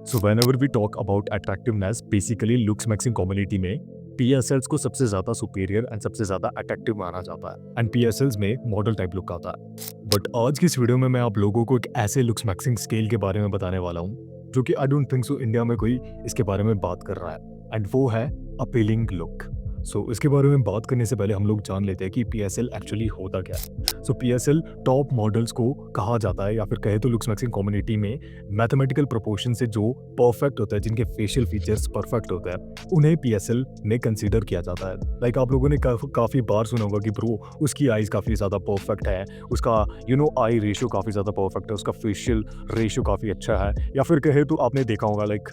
So whenever we talk about attractiveness, basically looks maxing community में PSLs को सबसे ज़्यादा सुपीरियर एंड सबसे ज़्यादा अट्रैक्टिव माना जाता है एंड पीएसएल्स में मॉडल टाइप लुक आता है। बट आज की इस वीडियो में मैं आप लोगों को एक ऐसे लुक्स मैक्सिंग स्केल के बारे में बताने वाला हूँ जो कि I don't think so India में कोई इसके बारे में बात कर रहा है एंड वो है अपीलिंग लुक। सो इसके बारे में बात करने से पहले हम लोग जान लेते हैं कि पीएसएल एक्चुअली होता क्या है। सो पीएसएल टॉप मॉडल्स को कहा जाता है या फिर कहे तो लुक्स मैक्सिंग कम्युनिटी में मैथमेटिकल प्रोपोर्शन से जो परफेक्ट होता है, जिनके फेशियल फीचर्स परफेक्ट होता है, उन्हें पीएसएल में कंसीडर किया जाता है। लाइक आप लोगों ने काफ़ी बार सुना होगा कि ब्रो उसकी आईज काफ़ी ज़्यादा परफेक्ट है, उसका आई रेशियो काफ़ी ज़्यादा परफेक्ट है, उसका फेशियल रेशियो काफ़ी अच्छा है। या फिर कहे तो आपने देखा होगा लाइक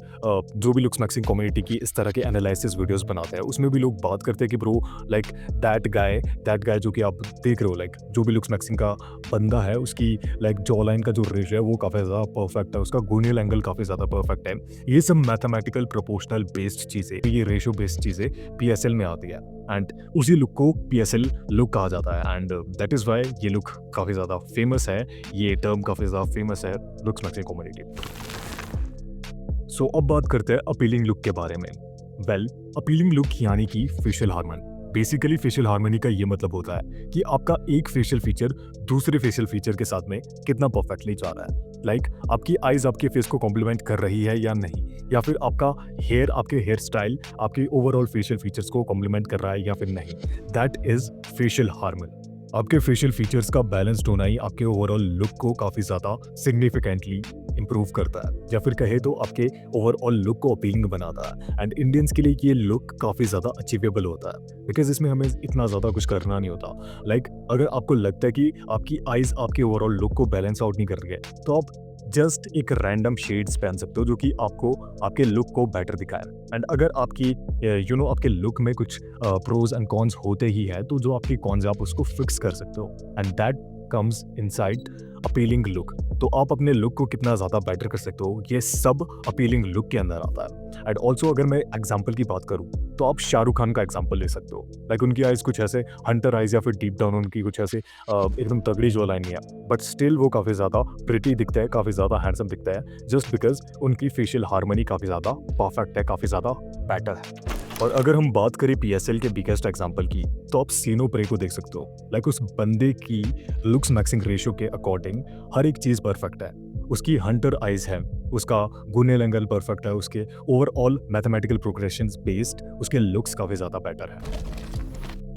जो भी लुक्स मैक्सिंग कम्युनिटी की इस तरह के एनालिसिस वीडियोस बनाते हैं उसमें भी लोग बात करते हैं कि ब्रो लाइक दैट गाय जो कि आप देख रहे हो, लाइक जो भी लुक्स मैक्सिंग का बंदा है उसकी लाइक जॉ लाइन का जो रेशियो है वो काफ़ी ज़्यादा परफेक्ट है, उसका गोनियल एंगल काफ़ी ज़्यादा परफेक्ट है। ये सब मैथमेटिकल प्रोपोर्शनल बेस्ड चीज़ें, ये रेशियो बेस्ड चीज़ें पीएसएल में आती है एंड उसी लुक को पीएसएल लुक कहा जाता है एंड दैट इज़ वाई ये लुक काफ़ी ज़्यादा फेमस है, ये टर्म काफ़ी ज़्यादा फेमस है लुक्स मैक्सिंग कम्युनिटी। सो अब बात करते हैं अपीलिंग लुक के बारे में। वेल, अपीलिंग लुक यानी कि facial harmony. Basically facial harmony का ये मतलब होता है कि आपका एक फेशियल फीचर दूसरे फेशियल फीचर के साथ में कितना परफेक्टली जा रहा है। लाइक आपकी आईज आपके फेस को कॉम्प्लीमेंट कर रही है या नहीं, या फिर आपका हेयर, आपके हेयर स्टाइल आपके ओवरऑल फेशियल फीचर्स को कॉम्प्लीमेंट कर रहा है या फिर नहीं। That is facial harmony. आपके फेशियल फीचर्स का बैलेंस्ड होना ही आपके ओवरऑल लुक को काफ़ी ज़्यादा सिग्निफिकेंटली इंप्रूव करता है, या फिर कहे तो आपके ओवरऑल लुक को अपीलिंग बनाता है। एंड इंडियंस के लिए ये लुक काफ़ी ज़्यादा अचीवेबल होता है बिकॉज इसमें हमें इतना ज़्यादा कुछ करना नहीं होता। लाइक अगर आपको लगता है कि आपकी आइज़ आपके ओवरऑल लुक को बैलेंस आउट नहीं कर रही है तो आप जस्ट एक रैंडम शेड्स पहन सकते हो जो कि आपको आपके लुक को बेटर दिखाए। एंड अगर आपकी आपके लुक में कुछ प्रोज एंड कॉन्स होते ही है तो जो आपकी कॉन्स आप उसको फिक्स कर सकते हो and that comes inside appealing look. तो आप अपने लुक को कितना ज़्यादा बेटर कर सकते हो ये सब अपीलिंग लुक के अंदर आता है। एंड ऑल्सो अगर मैं एग्जाम्पल की बात करूँ तो आप शाहरुख खान का एग्जाम्पल ले सकते हो। लाइक उनकी आइज़ कुछ ऐसे हंटर आइज़ या फिर डीप डाउन उनकी कुछ ऐसे एकदम तगड़ी जो लाइन है, बट स्टिल वो काफ़ी ज़्यादा प्रिटी दिखता है, काफ़ी ज़्यादा हैंडसम दिखता है जस्ट बिकॉज उनकी फेशियल हार्मनी काफ़ी ज़्यादा परफेक्ट है, काफ़ी ज़्यादा बेटर है। और अगर हम बात करें पीएसएल के बिगेस्ट एग्जांपल की तो आप सीनो प्रे को देख सकते हो। लाइक उस बंदे की लुक्स मैक्सिंग रेशियो के अकॉर्डिंग हर एक चीज़ परफेक्ट है। उसकी हंटर आइज है, उसका गुनेल एंगल परफेक्ट है, उसके ओवरऑल मैथमेटिकल प्रोग्रेशंस बेस्ड उसके लुक्स काफ़ी ज़्यादा बेटर है।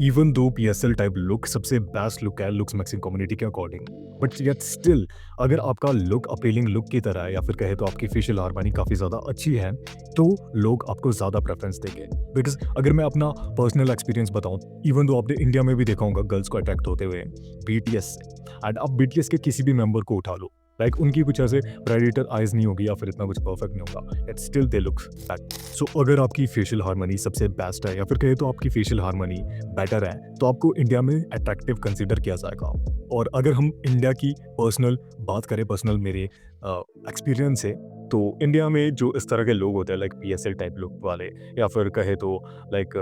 Even though PSL type look सबसे बेस्ट लुक है लुक्स मैक्सिंग कम्युनिटी के अकॉर्डिंग, बट येट स्टिल अगर आपका लुक अपीलिंग लुक की तरह है या फिर कहे तो आपकी फेशियल हार्मनी काफ़ी ज़्यादा अच्छी है तो लोग आपको ज़्यादा प्रेफरेंस देंगे। बिकॉज अगर मैं अपना पर्सनल एक्सपीरियंस बताऊं, इवन दो आपने इंडिया में भी देखा होगा गर्ल्स को अट्रैक्ट होते हुए बीटीएस से, एंड आप बीटीएस के किसी भी मेंबर को उठा लो, लाइक उनकी कुछ ऐसे प्रेडिटर आइज नहीं होगी या फिर इतना कुछ परफेक्ट नहीं होगा, it still they look bad. So अगर आपकी फेशियल हार्मनी सबसे बेस्ट है या फिर कहे तो आपकी फेशियल हार्मनी बेटर है तो आपको इंडिया में अट्रैक्टिव कंसीडर किया जाएगा। और अगर हम इंडिया की पर्सनल बात करें, पर्सनल मेरे एक्सपीरियंस से, तो इंडिया में जो इस तरह के लोग होते हैं लाइक पीएसएल टाइप लुक वाले या फिर कहे तो लाइक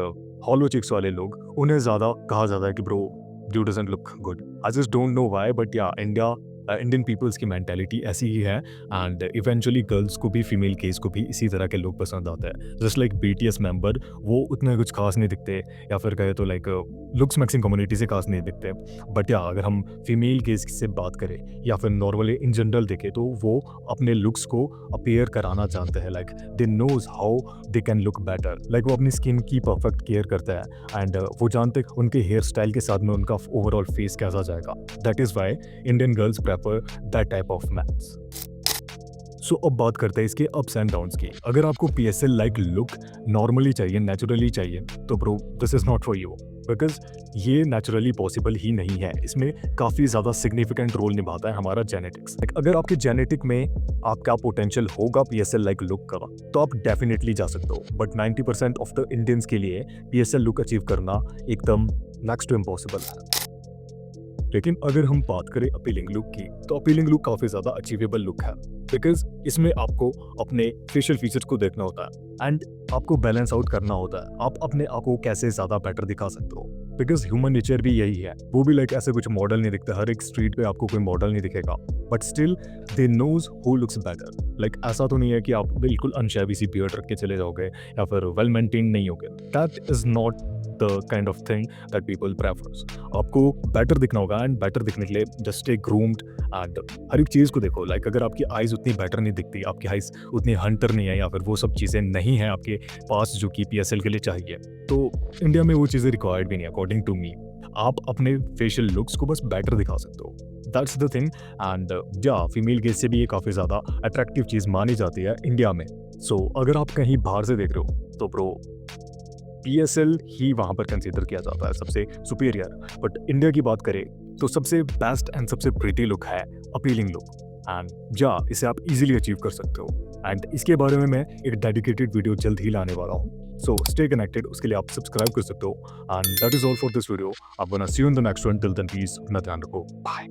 हॉलो चिक्स वाले लोग, उन्हें ज़्यादा कहा जाता है कि bro you doesn't look good. I just don't know why, but या इंडियन पीपल्स की मेंटालिटी ऐसी ही है एंड इवेंचुअली गर्ल्स को भी, फीमेल केस को भी इसी तरह के लोग पसंद आते हैं। जस्ट लाइक बीटीएस मेंबर वो उतने कुछ खास नहीं दिखते या फिर कहे तो लाइक लुक्स मैक्सिंग कम्युनिटी से खास नहीं दिखते, बट या अगर हम फीमेल केस से बात करें या फिर नॉर्मली इन जनरल देखें तो वो अपने लुक्स को अपीयर कराना चाहते हैं। Like they knows how they can look better, like वो अपनी स्किन की परफेक्ट केयर करता है एंड वो जानते हैं उनके हेयर स्टाइल के साथ में उनका ओवरऑल फेस कैसा जाएगा। That is why Indian girls prefer that type of maths. So अब बात करते हैं इसके अप्स एंड डाउन्स की। अगर आपको पीएसएल लाइक लुक नॉर्मली चाहिए, नेचुरली चाहिए, तो bro this is not for you because ये नेचुरली पॉसिबल ही नहीं है। इसमें काफ़ी ज़्यादा सिग्निफिकेंट रोल निभाता है हमारा जेनेटिक्स। अगर आपके जेनेटिक में आपका पोटेंशियल होगा पीएसएल लाइक लुक का तो आप डेफिनेटली जा सकते हो, बट 90% ऑफ द इंडियंस के लिए पीएसएल लुक अचीव करना एकदम नेक्स्ट टू इम्पॉसिबल है। लेकिन अगर हम बात करें अपीलिंग लुक की तो अपीलिंग लुक काफ़ी ज़्यादा अचीवेबल लुक है बिकॉज इसमें आपको अपने फेशियल फीचर्स को देखना होता है एंड आपको बैलेंस आउट करना होता है। आप अपने आप को कैसे ज़्यादा बेटर दिखा सकते हो। बिकॉज ह्यूमन नेचर भी यही है, वो भी लाइक ऐसे कुछ मॉडल नहीं दिखता, हर एक स्ट्रीट पे आपको कोई मॉडल नहीं दिखेगा, but still they knows who looks better. Like ऐसा तो नहीं है कि आप बिल्कुल अनशैवी सी बियर्ड रख के चले जाओगे या फिर वेल मेंटेन नहीं होगे, that is not the kind of thing that people prefers. आपको बेटर दिखना होगा एंड बेटर दिखने के लिए जस्ट स्टे ग्रूम्ड एंड हर एक चीज़ को देखो। लाइक अगर आपकी आइज़ उतनी बेटर नहीं दिखती, आपकी आइज़ उतनी हंटर नहीं है या फिर वो सब चीज़ें नहीं हैं आपके पास जो कि PSL के लिए चाहिए, तो इंडिया में वो चीज़ें रिक्वायर्ड भी नहीं है अकॉर्डिंग टू मी। आप अपने फेशियल लुक्स को बस बेटर दिखा सकते हो, दैट्स द थिंग। एंड या फीमेल गेज से भी ये काफ़ी ज़्यादा अट्रैक्टिव चीज़ मानी जाती है इंडिया में। सो अगर आप कहीं बाहर से देख रहे हो तो ब्रो PSL ही वहाँ पर कंसीडर किया जाता है सबसे सुपीरियर। बट इंडिया की बात करें तो सबसे बेस्ट एंड सबसे प्रिटी लुक है अपीलिंग लुक, एंड या इसे आप इजीली अचीव कर सकते हो। एंड इसके बारे में मैं एक डेडिकेटेड वीडियो जल्द ही लाने वाला हूँ, सो स्टे कनेक्टेड, उसके लिए आप सब्सक्राइब कर सकते हो। And that is all for this video. I gonna see you in the next one, till then please अपना ध्यान रखो, बाय।